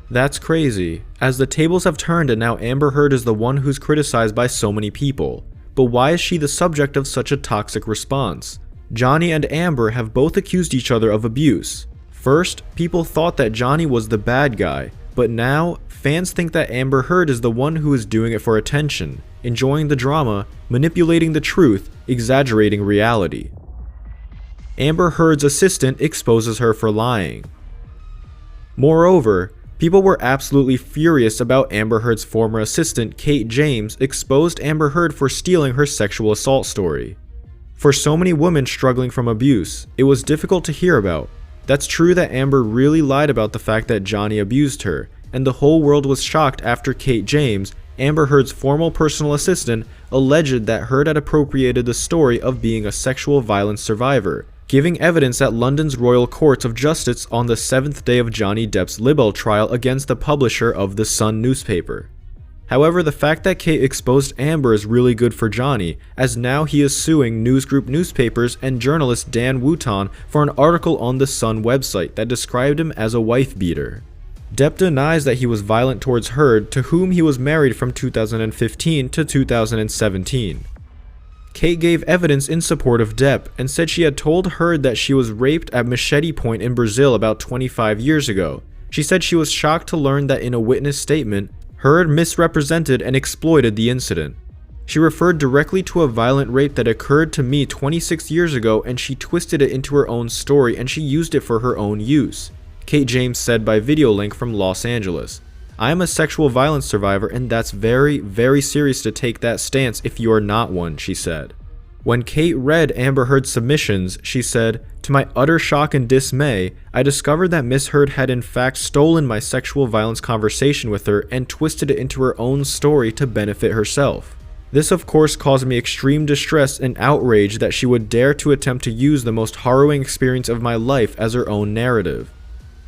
That's crazy, as the tables have turned and now Amber Heard is the one who's criticized by so many people. But why is she the subject of such a toxic response? Johnny and Amber have both accused each other of abuse. First, people thought that Johnny was the bad guy, but now, fans think that Amber Heard is the one who is doing it for attention, enjoying the drama, manipulating the truth, exaggerating reality. Amber Heard's assistant exposes her for lying. Moreover, people were absolutely furious about Amber Heard's former assistant, Kate James, exposed Amber Heard for stealing her sexual assault story. For so many women struggling from abuse, it was difficult to hear about. That's true that Amber really lied about the fact that Johnny abused her, and the whole world was shocked after Kate James, Amber Heard's former personal assistant, alleged that Heard had appropriated the story of being a sexual violence survivor, giving evidence at London's Royal Courts of Justice on the 7th day of Johnny Depp's libel trial against the publisher of The Sun newspaper. However, the fact that Kate exposed Amber is really good for Johnny, as now he is suing Newsgroup newspapers and journalist Dan Wooton for an article on The Sun website that described him as a wife-beater. Depp denies that he was violent towards Heard, to whom he was married from 2015 to 2017. Kate gave evidence in support of Depp and said she had told Heard that she was raped at Machete Point in Brazil about 25 years ago. She said she was shocked to learn that in a witness statement, Heard misrepresented and exploited the incident. She referred directly to a violent rape that occurred to me 26 years ago, and she twisted it into her own story and she used it for her own use, Kate James said by video link from Los Angeles. I am a sexual violence survivor, and that's very, very serious to take that stance if you are not one, she said. When Kate read Amber Heard's submissions, she said, "To my utter shock and dismay, I discovered that Miss Heard had in fact stolen my sexual violence conversation with her and twisted it into her own story to benefit herself. This of course caused me extreme distress and outrage that she would dare to attempt to use the most harrowing experience of my life as her own narrative."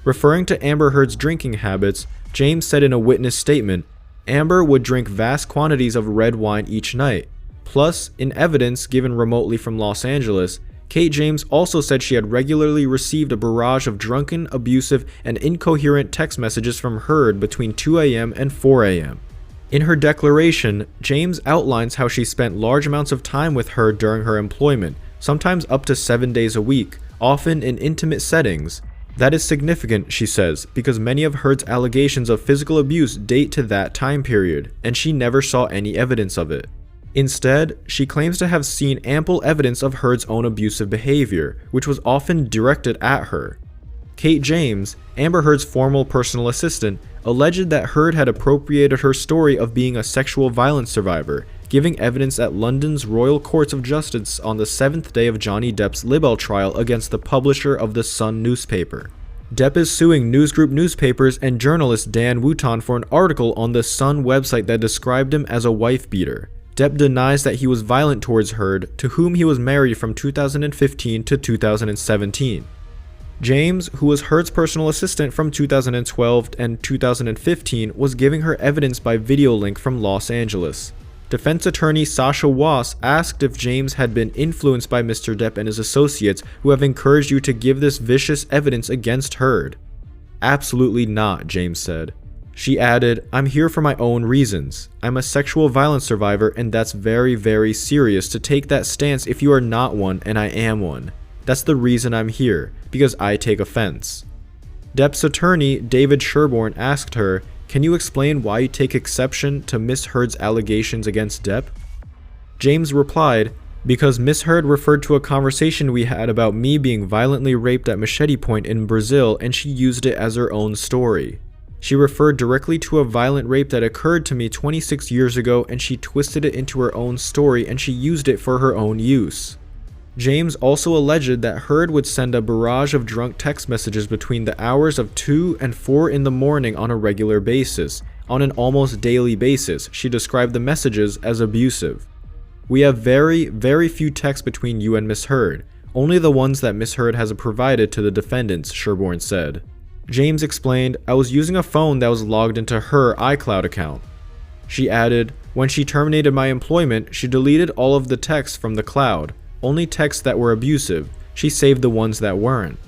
Referring to Amber Heard's drinking habits, James said in a witness statement, Amber would drink vast quantities of red wine each night. Plus, in evidence given remotely from Los Angeles, Kate James also said she had regularly received a barrage of drunken, abusive, and incoherent text messages from Heard between 2 a.m. and 4 a.m. In her declaration, James outlines how she spent large amounts of time with Heard during her employment, sometimes up to 7 days a week, often in intimate settings. That is significant, she says, because many of Heard's allegations of physical abuse date to that time period, and she never saw any evidence of it. Instead, she claims to have seen ample evidence of Heard's own abusive behavior, which was often directed at her. Kate James, Amber Heard's former personal assistant, alleged that Heard had appropriated her story of being a sexual violence survivor, giving evidence at London's Royal Courts of Justice on the 7th day of Johnny Depp's libel trial against the publisher of The Sun newspaper. Depp is suing Newsgroup newspapers and journalist Dan Wooton for an article on The Sun website that described him as a wife-beater. Depp denies that he was violent towards Heard, to whom he was married from 2015 to 2017. James, who was Heard's personal assistant from 2012 and 2015, was giving her evidence by video link from Los Angeles. Defense attorney Sasha Wass asked if James had been influenced by Mr. Depp and his associates who have encouraged you to give this vicious evidence against Heard. Absolutely not, James said. She added, I'm here for my own reasons. I'm a sexual violence survivor, and that's very, very serious to take that stance if you are not one and I am one. That's the reason I'm here, because I take offense. Depp's attorney, David Sherborne, asked her, can you explain why you take exception to Miss Heard's allegations against Depp? James replied, because Miss Heard referred to a conversation we had about me being violently raped at Machete Point in Brazil, and she used it as her own story. She referred directly to a violent rape that occurred to me 26 years ago, and she twisted it into her own story and she used it for her own use. James also alleged that Heard would send a barrage of drunk text messages between the hours of 2 and 4 in the morning on a regular basis. On an almost daily basis, she described the messages as abusive. We have very, very few texts between you and Miss Heard, only the ones that Miss Heard has provided to the defendants, Sherborne said. James explained, I was using a phone that was logged into her iCloud account. She added, when she terminated my employment, she deleted all of the texts from the cloud. Only texts that were abusive. She saved the ones that weren't.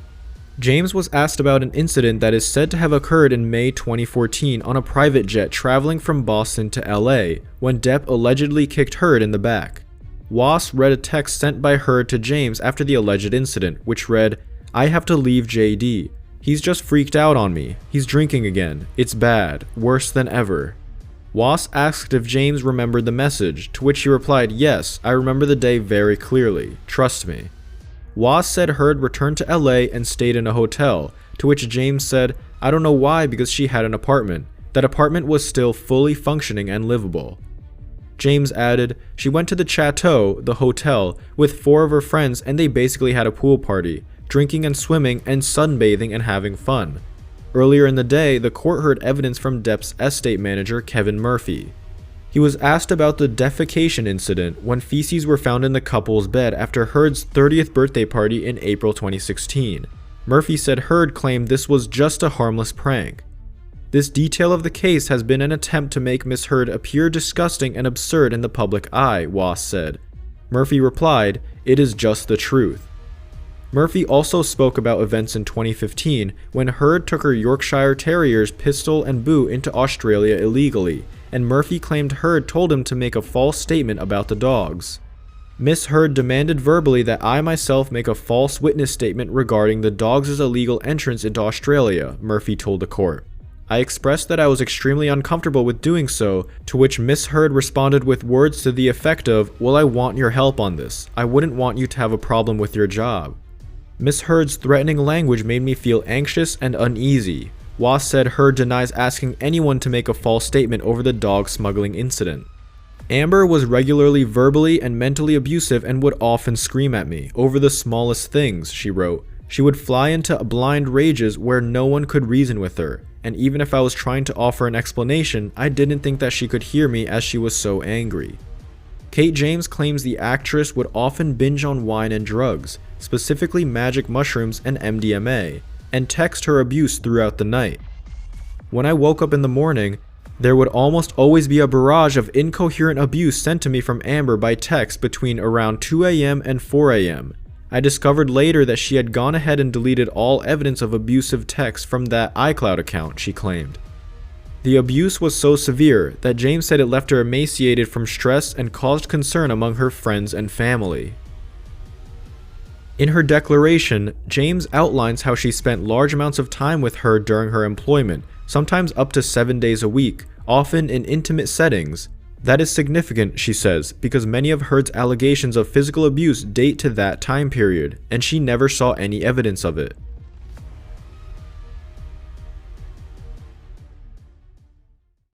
James was asked about an incident that is said to have occurred in May 2014 on a private jet traveling from Boston to LA, when Depp allegedly kicked Heard in the back. Was read a text sent by Heard to James after the alleged incident, which read, "I have to leave JD. He's just freaked out on me. He's drinking again. It's bad. Worse than ever." Was asked if James remembered the message, to which he replied, "Yes, I remember the day very clearly. Trust me." Was said Heard returned to LA and stayed in a hotel, to which James said, "I don't know why, because she had an apartment. That apartment was still fully functioning and livable." James added, "She went to the Chateau, the hotel, with 4 of her friends, and they basically had a pool party, drinking and swimming and sunbathing and having fun." Earlier in the day, the court heard evidence from Depp's estate manager, Kevin Murphy. He was asked about the defecation incident when feces were found in the couple's bed after Heard's 30th birthday party in April 2016. Murphy said Heard claimed this was just a harmless prank. "This detail of the case has been an attempt to make Miss Heard appear disgusting and absurd in the public eye," Was said. Murphy replied, "It is just the truth." Murphy also spoke about events in 2015 when Heard took her Yorkshire Terriers Pistol and Boo into Australia illegally, and Murphy claimed Heard told him to make a false statement about the dogs. Miss Heard demanded verbally that I myself make a false witness statement regarding the dogs' illegal entrance into Australia, Murphy told the court. "I expressed that I was extremely uncomfortable with doing so, to which Miss Heard responded with words to the effect of, 'Well, I want your help on this. I wouldn't want you to have a problem with your job.' Miss Heard's threatening language made me feel anxious and uneasy." Was said Heard denies asking anyone to make a false statement over the dog smuggling incident. "Amber was regularly verbally and mentally abusive and would often scream at me over the smallest things," she wrote. "She would fly into blind rages where no one could reason with her, and even if I was trying to offer an explanation, I didn't think that she could hear me as she was so angry." Kate James claims the actress would often binge on wine and drugs, specifically magic mushrooms and MDMA, and text her abuse throughout the night. "When I woke up in the morning, there would almost always be a barrage of incoherent abuse sent to me from Amber by text between around 2 a.m. and 4 a.m. I discovered later that she had gone ahead and deleted all evidence of abusive texts from that iCloud account," she claimed. The abuse was so severe that James said it left her emaciated from stress and caused concern among her friends and family. In her declaration, James outlines how she spent large amounts of time with her during her employment, sometimes up to 7 days a week, often in intimate settings. That is significant, she says, because many of Heard's allegations of physical abuse date to that time period, and she never saw any evidence of it.